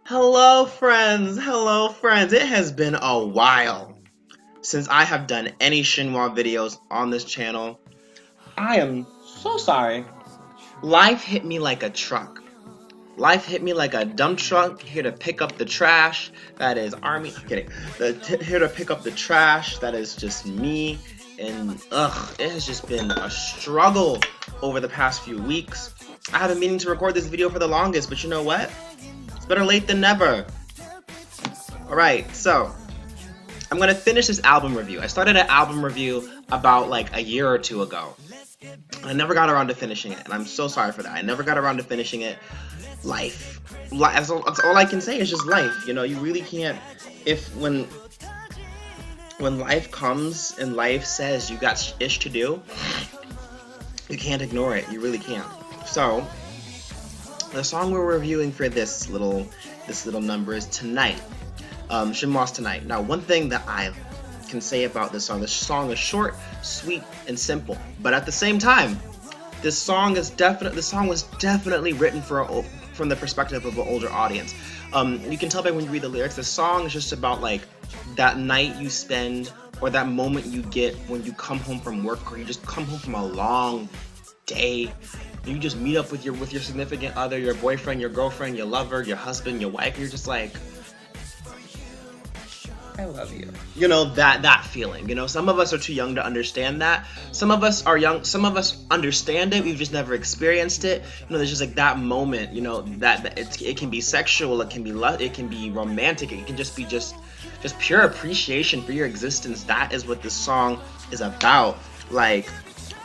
Hello friends, it has been a while since I have done any Shinhwa videos on this channel. I am so sorry. Life hit me like a truck. Life hit me like a dump truck, here to pick up the trash, that is army, I'm kidding, here to pick up the trash, that is just me, and it has just been a struggle over the past few weeks. I have been meaning to record this video for the longest, but you know what? It's better late than never. Alright, so I'm gonna finish this album review. I started an album review about like a year or two ago. I never got around to finishing it, and I'm so sorry for that. I never got around to finishing it. Life. That's all I can say is just life. You know, you really can't, when life comes and life says you got ish to do, you can't ignore it. You really can't. So, the song we're reviewing for this little number is Tonight. Shinhwa's Tonight. Now, one thing that I can say about this song is short, sweet, and simple. But at the same time, this song was definitely written from the perspective of an older audience. You can tell by when you read the lyrics, the song is just about like that night you spend or that moment you get when you come home from work, or you just come home from a long day. You just meet up with your significant other, your boyfriend, your girlfriend, your lover, your husband, your wife. You're just like, I love you. You know, that feeling. You know, some of us are too young to understand that. Some of us are young. Some of us understand it. We've just never experienced it. You know, there's just like that moment. You know, that it can be sexual. It can be romantic. It can just be just pure appreciation for your existence. That is what this song is about. Like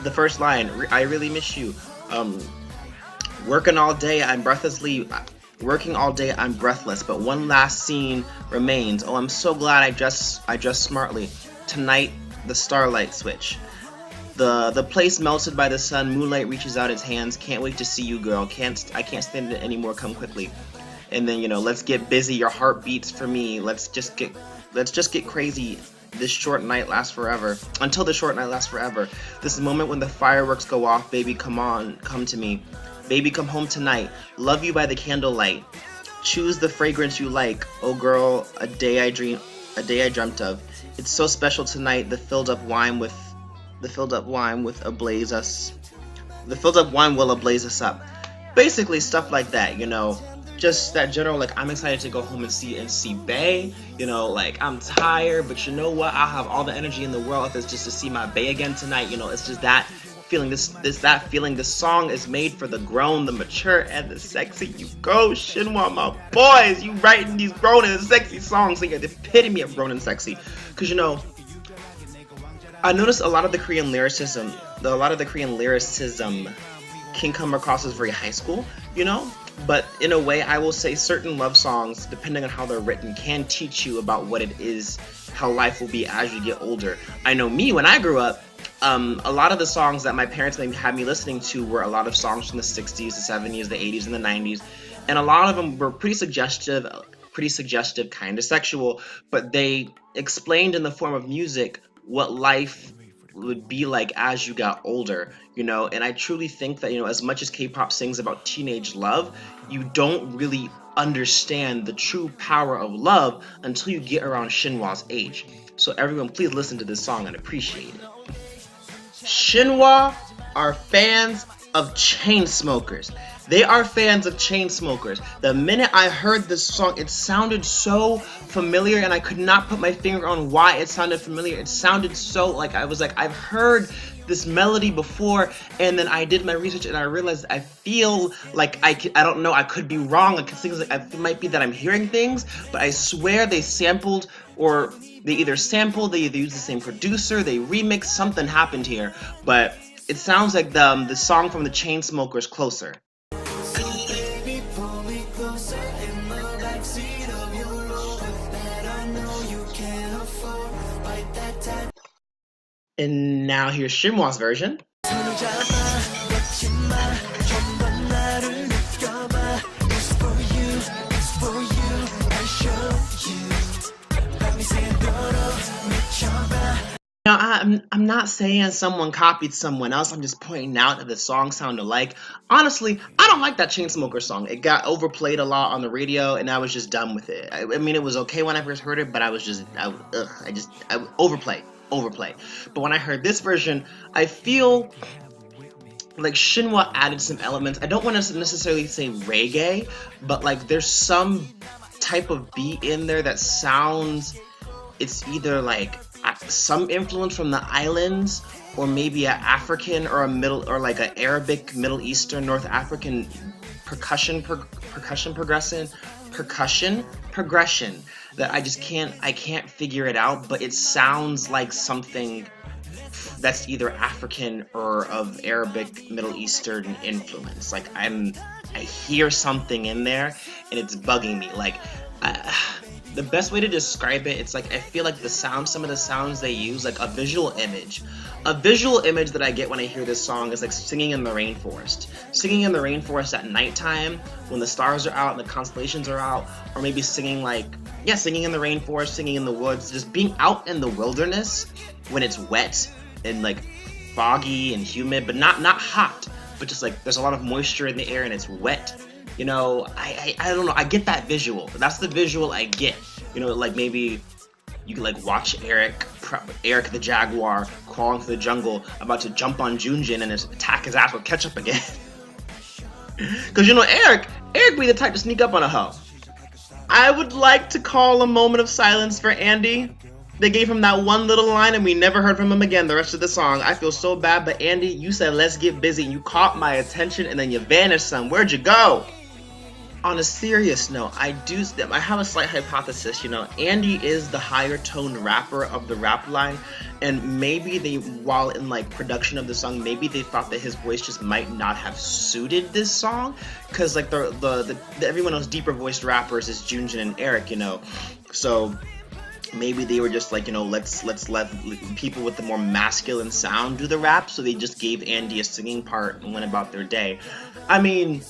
the first line, I really miss you. Working all day, I'm breathless, but one last scene remains. Oh, I'm so glad I dressed smartly. Tonight, the starlight switch. The place melted by the sun, moonlight reaches out its hands. Can't wait to see you, girl. I can't stand it anymore, come quickly. And then, you know, let's get busy, your heart beats for me. Let's just get crazy. This short night lasts forever. Until the short night lasts forever. This moment when the fireworks go off, baby, come on, come to me. Baby, come home tonight. Love you by the candlelight. Choose the fragrance you like. Oh girl, a day I dreamt of. It's so special tonight. The filled up wine will ablaze us up. Basically stuff like that, you know. Just that general, like, I'm excited to go home and see Bae. You know, like, I'm tired, but you know what? I'll have all the energy in the world if it's just to see my Bae again tonight. You know, it's just that feeling. That feeling. This song is made for the grown, the mature, and the sexy. You go, Shinhwa, my boys. You writing these grown and sexy songs. So you're the epitome of grown and sexy. Because, you know, I noticed a lot of the Korean lyricism can come across as very high school, you know? But in a way, I will say certain love songs, depending on how they're written, can teach you about what it is, how life will be as you get older. I know me, when I grew up, a lot of the songs that my parents maybe had me listening to were a lot of songs from the 60s, the 70s, the 80s, and the 90s. And a lot of them were pretty suggestive, kind of sexual, but they explained in the form of music what life would be like as you got older, you know. And I truly think that, you know, as much as K-pop sings about teenage love, you don't really understand the true power of love until you get around Shinhwa's age. So everyone, please listen to this song and appreciate it. Shinhwa are fans of Chainsmokers. They are fans of Chainsmokers. The minute I heard this song, it sounded so familiar, and I could not put my finger on why it sounded familiar. It sounded so like, I was like, I've heard this melody before, and then I did my research and I realized I feel like I don't know, I could be wrong. It might be that I'm hearing things, but I swear they sampled, or they either sampled, they used the same producer, they remixed, something happened here, but it sounds like the song from the Chainsmokers, Closer. And now here's Shinhwa's version. Now, I'm not saying someone copied someone else. I'm just pointing out that the songs sound alike. Honestly, I don't like that Chainsmokers song. It got overplayed a lot on the radio, and I was just done with it. I mean, it was okay when I first heard it, but I was just, overplay, overplay. But when I heard this version, I feel like Shinhwa added some elements. I don't want to necessarily say reggae, but like there's some type of beat in there that sounds, it's either like some influence from the islands, or maybe an African or a middle, or like an Arabic, Middle Eastern, North African percussion progression that I can't figure it out, but it sounds like something that's either African or of Arabic, Middle Eastern influence. Like I hear something in there and it's bugging me. Like the best way to describe it, it's like I feel like some of the sounds they use, like a visual image that I get when I hear this song is like singing in the rainforest. Singing in the rainforest at nighttime when the stars are out and the constellations are out, or maybe singing in the rainforest, singing in the woods, just being out in the wilderness when it's wet and like foggy and humid, but not hot, but just like there's a lot of moisture in the air and it's wet. You know, I don't know, I get that visual. That's the visual I get. You know, like maybe you could like watch Eric the Jaguar crawl into the jungle, about to jump on Junjin and attack his ass with ketchup again. Cause you know, Eric be the type to sneak up on a hoe. I would like to call a moment of silence for Andy. They gave him that one little line and we never heard from him again the rest of the song. I feel so bad, but Andy, you said let's get busy. You caught my attention and then you vanished some. Where'd you go? On a serious note, I have a slight hypothesis. You know, Andy is the higher toned rapper of the rap line, and maybe while in like production of the song, maybe they thought that his voice just might not have suited this song, because like the everyone else deeper voiced rappers is Junjin and Eric, you know, so maybe they were just like, you know, let's let people with the more masculine sound do the rap, so they just gave Andy a singing part and went about their day. I mean,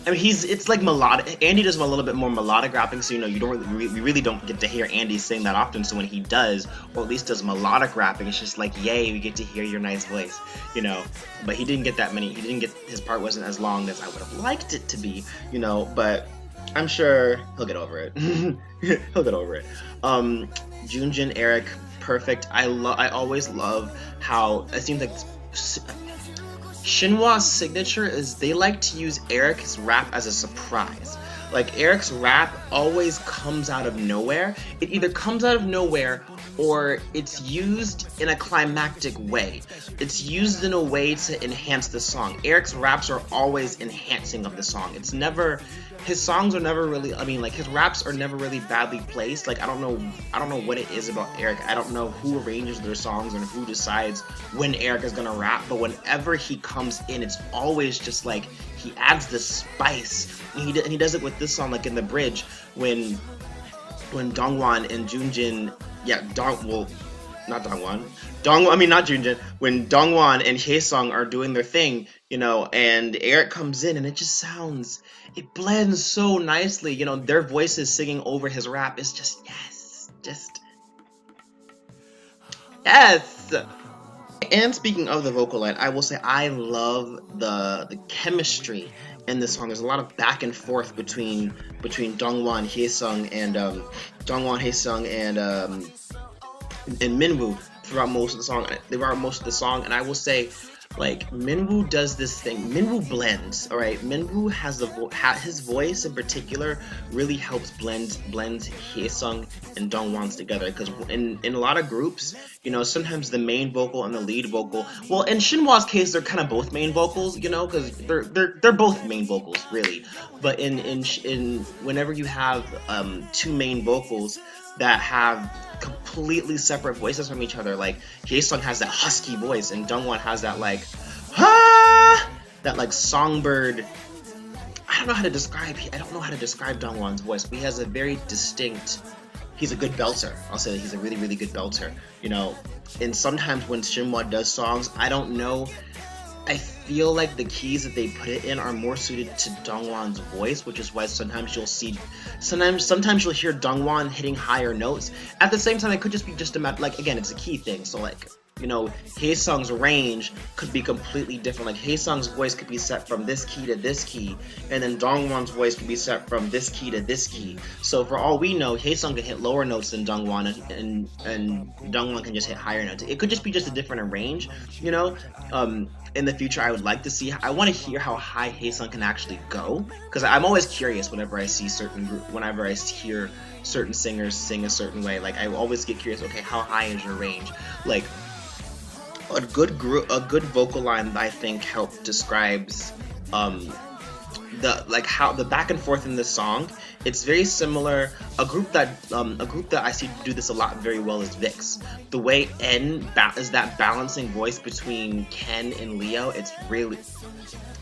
it's like melodic. Andy does a little bit more melodic rapping, so you know we really don't get to hear Andy sing that often. So when he does, or at least does melodic rapping, it's just like, yay, we get to hear your nice voice, you know. But he didn't get that many. His part wasn't as long as I would have liked it to be, you know. But I'm sure he'll get over it. He'll get over it. Junjin, Eric, perfect. I always love how it seems like Shinhwa's signature is they like to use Eric's rap as a surprise. Like, Eric's rap always comes out of nowhere. It either comes out of nowhere or it's used in a climactic way. It's used in a way to enhance the song. Eric's raps are always enhancing of the song. His songs are never really, his raps are never really badly placed. Like, I don't know what it is about Eric. I don't know who arranges their songs and who decides when Eric is gonna rap, but whenever he comes in, it's always just like, he adds the spice. And he does it with this song, like in the bridge, when Dongwon and Junjin, not Junjin, when Dongwon and Haesung are doing their thing, you know, and Eric comes in and it just it blends so nicely, you know, their voices singing over his rap is just, yes! And speaking of the Vocaloid, I will say I love the chemistry in this song. There's a lot of back and forth between Dongwon, Haesung, and Minwoo throughout most of the song. And I will say, like, Minwoo does this thing. Minwoo blends, all right. Minwoo has his voice in particular really helps blend Haesung and Dongwon's together, because in a lot of groups, you know, sometimes the main vocal and the lead vocal. Well, in Shinhwa's case, they're kind of both main vocals, you know, because they're both main vocals really. But in whenever you have two main vocals that have completely separate voices from each other, like Haesung has that husky voice and Dongwon has that like that like songbird. I don't know how to describe Dongwon's voice, but he has a very distinct. He's a good belter. I'll say that he's a really, really good belter. You know, and sometimes when Shinhwa does songs, I don't know. I feel like the keys that they put it in are more suited to Dongwon's voice, which is why sometimes you'll hear Dongwon hitting higher notes. At the same time, it could just be just a matter, like, again, it's a key thing, so like, you know, Haesung's range could be completely different. Like, Haesung's voice could be set from this key to this key, and then Dongwon's voice could be set from this key to this key. So for all we know, Haesung can hit lower notes than Dongwon, and Dongwon can just hit higher notes. It could just be just a different range, you know. In the future, I would like to see. I want to hear how high Haesung can actually go, because I'm always curious whenever I see whenever I hear certain singers sing a certain way. Like, I always get curious. Okay, how high is your range? Like, a good vocal line that I think describes the back and forth in this song. It's very similar. A group that I see do this a lot very well is VIX. The way N is that balancing voice between Ken and Leo. It's really,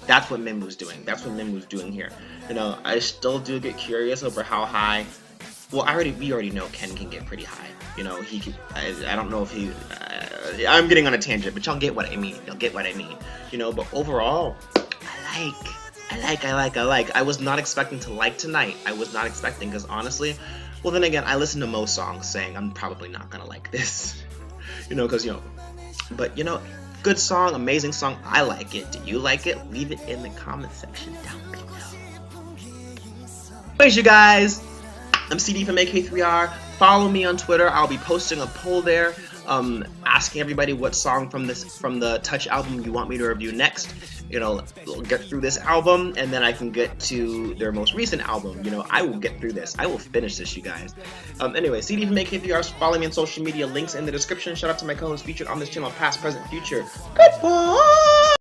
that's what Minwoo's doing. That's what Minwoo's doing here. You know, I still do get curious over how high. Well, we already know Ken can get pretty high. You know, he can. I don't know if he. I'm getting on a tangent, but y'all get what I mean. You'll get what I mean. You know, but overall, I like. I was not expecting to like tonight. I was not expecting, because honestly, well, then again, I listen to most songs saying I'm probably not gonna like this. You know, because, you know, but, you know, good song, amazing song. I like it. Do you like it? Leave it in the comment section down below. Anyways, you guys, I'm CD from AK3R. Follow me on Twitter. I'll be posting a poll there, asking everybody what song from the Touch album you want me to review next. You know, we'll get through this album, and then I can get to their most recent album. You know, I will get through this. I will finish this, you guys. Anyway, CD from AK3R. Follow me on social media. Links in the description. Shout out to my co-hosts featured on this channel, past, present, future. Goodbye!